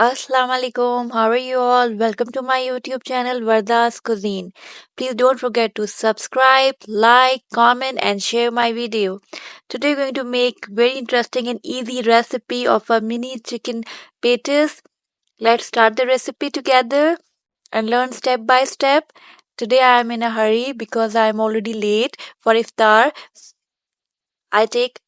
Assalamu alaikum. How are you all? Welcome to my YouTube channel Varda's Cuisine. Please don't forget to subscribe, like, comment and share my video. Today we're going to make very interesting and easy recipe of a mini chicken patties. Let's start the recipe together and learn step by step. Today I am in a hurry because I am already late for iftar. I take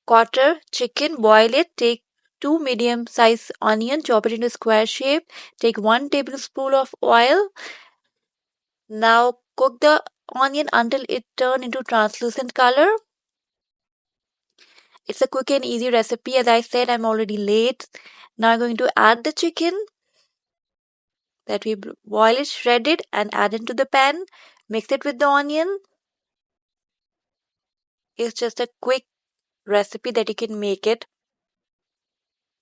quarter chicken, boil it, take two medium size onion, chop it into square shape, take 1 tablespoon of oil. Now cook the onion until it turn into translucent color. It's a quick and easy recipe. As I said, I'm already late. Now I'm going to add the chicken that we boil it, shred it and add into the pan. Mix it with the onion. It's just a quick recipe that you can make it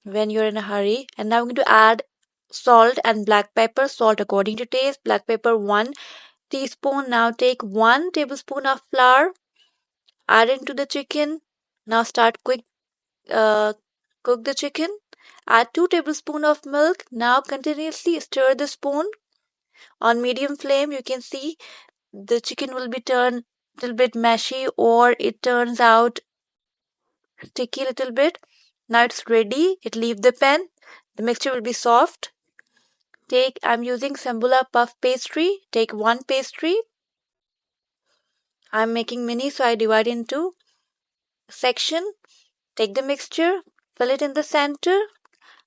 when you're in a hurry. And now I'm going to add salt and black pepper. Salt according to taste. Black pepper 1 teaspoon. Now take 1 tablespoon of flour. Add into the chicken. Now start uh, cook the chicken. Add 2 tablespoon of milk. Now continuously stir the spoon on medium flame. You can see the chicken will be turned a little bit mushy or it turns out sticky a little bit. Now it's ready. It leave the pan. The mixture will be soft. I'm using Sambula puff pastry. Take 1 pastry. I'm making mini, so I divide into section. Take the mixture, fill it in the center,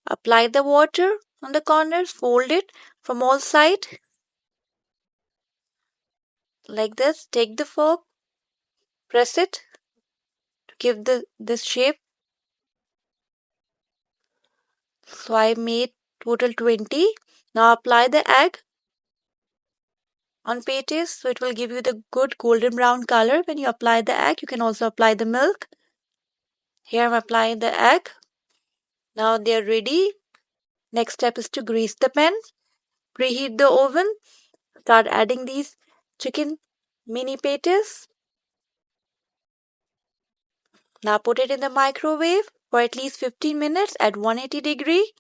apply the water on the corners, fold it from all sides like this. Take the fork, press it to give this shape. So I made total 20. Now apply the egg on patties, so it will give you the good golden brown color. When you apply the egg, you can also apply the milk. Here I'm applying the egg. Now they are ready. Next step is to grease the pan. Preheat the oven. Start adding these chicken mini patties. Now put it in the microwave for at least 15 minutes at 180 degree.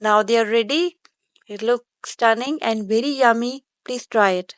Now they are ready. It looks stunning and very yummy. Please try it.